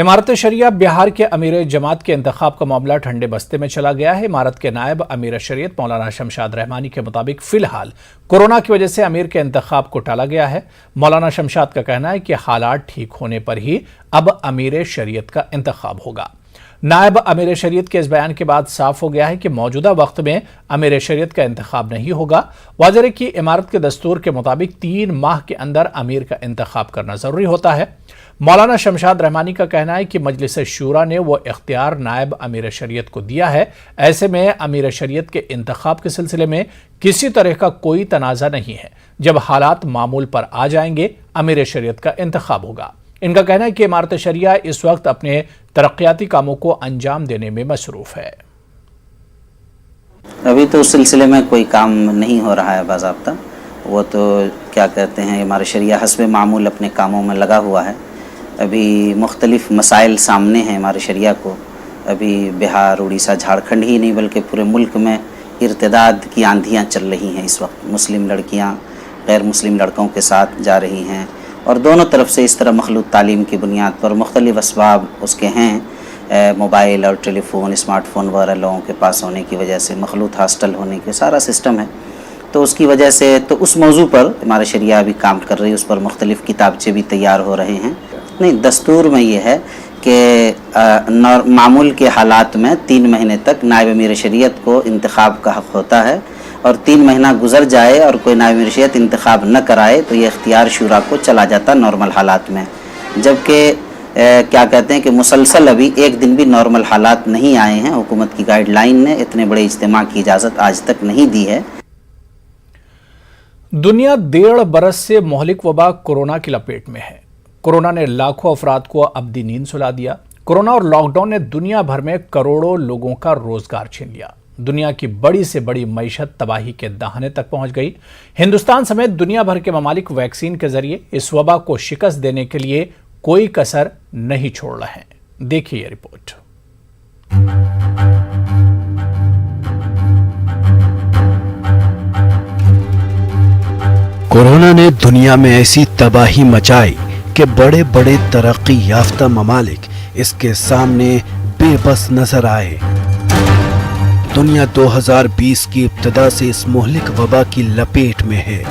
इमारत शरिया बिहार के अमीर जमात के इंतखाब का मामला ठंडे बस्ते में चला गया है। इमारत के नायब अमीर शरीयत मौलाना शमशाद रहमानी के मुताबिक फिलहाल कोरोना की वजह से अमीर के इंतखाब को टाला गया है। मौलाना शमशाद का कहना है कि हालात ठीक होने पर ही अब अमीर शरीयत का इंतखाब होगा। नायब अमीर शरीयत के इस बयान के बाद साफ हो गया है कि मौजूदा वक्त में अमीर शरीयत का इंतखाब नहीं होगा। वाज़ेह कि इमारत के दस्तूर के मुताबिक 3 माह के अंदर अमीर का इंतखाब करना जरूरी होता है। मौलाना शमशाद रहमानी का कहना है कि मजलिस शूरा ने वो इख्तियार नायब अमीर शरीयत को दिया है। ऐसे में अमीर शरीयत के इंतखाब के सिलसिले में किसी तरह का कोई तनाज़ा नहीं है। जब हालात मामूल पर आ जाएंगे अमीर शरीयत का इंतखाब होगा। इनका कहना है कि इमारत शरिया इस वक्त अपने तरक्याती कामों को अंजाम देने में मसरूफ है। अभी तो उस सिलसिले में कोई काम नहीं हो रहा है बाज़ाब्ता। वो तो क्या कहते हैं, इमारत शरिया हस्ब मामूल अपने कामों में लगा हुआ है। अभी मुख्तलिफ मसाइल सामने हैं इमारत शरिया को। अभी बिहार, उड़ीसा, झारखंड ही नहीं बल्कि पूरे मुल्क में इर्तिदाद की आंधियाँ चल रही हैं। इस वक्त मुस्लिम लड़कियाँ गैर मुस्लिम लड़कों के साथ जा रही हैं और दोनों तरफ से इस तरह मखलूत तालीम की बुनियाद पर मुख्तलिफ असबाब उसके हैं। मोबाइल और टेलीफोन, स्मार्टफोन वगैरह लोगों के पास होने की वजह से, मखलूत हॉस्टल होने के सारा सिस्टम है, तो उसकी वजह से तो उस मौजू पर इमारत शरिया अभी काम कर रही है। उस पर मुख्तलिफ किताबचे भी तैयार हो रहे हैं। नहीं, दस्तूर में ये है कि मामूल के हालात में 3 महीने तक नायब अमीर शरीयत को इंतखाब का हक़ होता है और 3 महीना गुजर जाए और कोई नायब अमीर शरीयत इंतखाब न कराए तो ये इख्तियार शूरा को चला जाता नॉर्मल हालात में। जबकि क्या कहते हैं कि मुसलसल अभी एक दिन भी नॉर्मल हालात नहीं आए हैं। हुकूमत की गाइडलाइन ने इतने बड़े इज्तिमा की इजाज़त आज तक नहीं दी है। दुनिया 1.5 बरस से मोहलिक वबा कोरोना की लपेट में है। कोरोना ने लाखों अफराद को अब्दी नींद सुला दिया। कोरोना और लॉकडाउन ने दुनिया भर में करोड़ों लोगों का रोजगार छीन लिया। दुनिया की बड़ी से बड़ी मईशत तबाही के दाहने तक पहुंच गई। हिंदुस्तान समेत दुनिया भर के ममालिक वैक्सीन के जरिए इस वबा को शिकस्त देने के लिए कोई कसर नहीं छोड़ रहे हैं। देखिए ये रिपोर्ट। कोरोना ने दुनिया में ऐसी तबाही मचाई कि बड़े बड़े तरक्की याफ्ता ममालिक इसके सामने बेबस नजर आए। दुनिया 2020 की इब्तिदा से इस मोहलिक वबा की लपेट में है।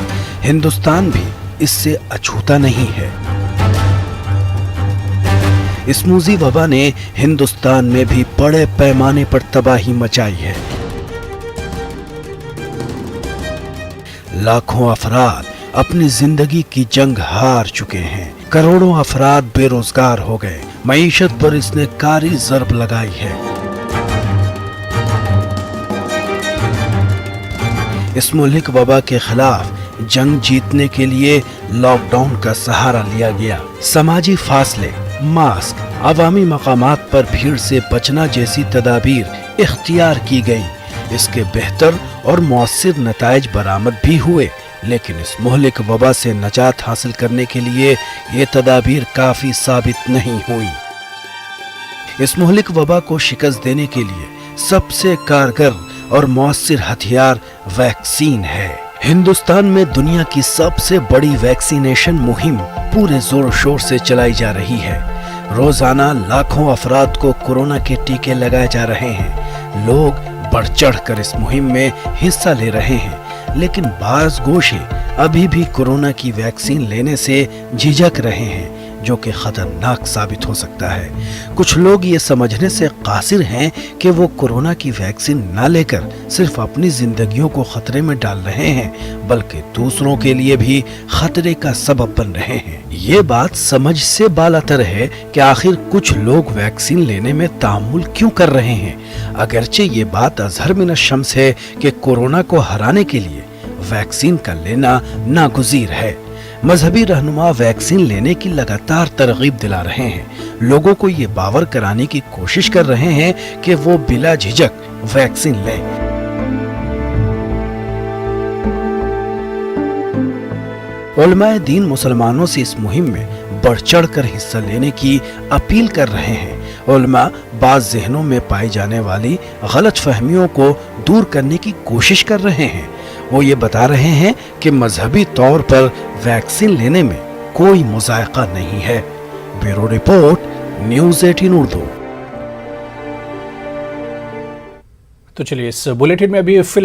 हिंदुस्तान भी इससे अछूता नहीं है। इस मूजी वबा ने हिंदुस्तान में भी बड़े पैमाने पर तबाही मचाई है। लाखों अफराद अपनी जिंदगी की जंग हार चुके हैं। करोड़ों अफराद बेरोजगार हो गए। मईशत पर इसने कारी ज़रब लगाई है। इस मुल्क वबा के खिलाफ जंग जीतने के लिए लॉकडाउन का सहारा लिया गया। समाजी फासले, मास्क, अवामी मकामात पर भीड़ से बचना जैसी तदाबीर इख्तियार की गई। इसके बेहतर और मौसर नताइज बरामद भी हुए, लेकिन इस मुहलिक वबा से नजात हासिल करने के लिए ये तदाबीर काफी साबित नहीं हुई। इस मुहलिक वबा को शिकस्त देने के लिए सबसे कारगर और मौसर हथियार वैक्सीन है। हिंदुस्तान में दुनिया की सबसे बड़ी वैक्सीनेशन मुहिम पूरे जोर शोर से चलाई जा रही है। रोजाना लाखों अफराद को कोरोना के टीके लगाए जा रहे हैं। लोग बढ़ चढ़ कर इस मुहिम में हिस्सा ले रहे हैं, लेकिन बाज़ गोशे अभी भी कोरोना की वैक्सीन लेने से झिझक रहे हैं, जो कि खतरनाक साबित हो सकता है। कुछ लोग ये समझने से कासिर हैं कि वो कोरोना की वैक्सीन ना लेकर सिर्फ अपनी जिंदगियों को खतरे में डाल रहे हैं, बल्कि दूसरों के लिए भी खतरे का सबब बन रहे हैं। ये बात समझ से बालातर है कि आखिर कुछ लोग वैक्सीन लेने में तामुल क्यों कर रहे हैं। अगरचे ये बात अजहर मिन अश-शम्स है कि कोरोना को हराने के लिए वैक्सीन का लेना नागुज़ीर है। मजहबी रहनुमा वैक्सीन लेने की लगातार तरगीब दिला रहे हैं। लोगों को ये बावर कराने की कोशिश कर रहे हैं कि वो बिला झिझक वैक्सीन लें। उलमाए दीन मुसलमानों से इस मुहिम में बढ़ चढ़ कर हिस्सा लेने की अपील कर रहे हैं। उलमा बाज़ ज़हनों में पाई जाने वाली गलत फहमियों को दूर करने की कोशिश कर रहे हैं। वो ये बता रहे हैं कि मजहबी तौर पर वैक्सीन लेने में कोई मुज़ायक़ा नहीं है। Bureau report, news 18 Urdu. तो चलिए इस बुलेटिन में अभी फिलहाल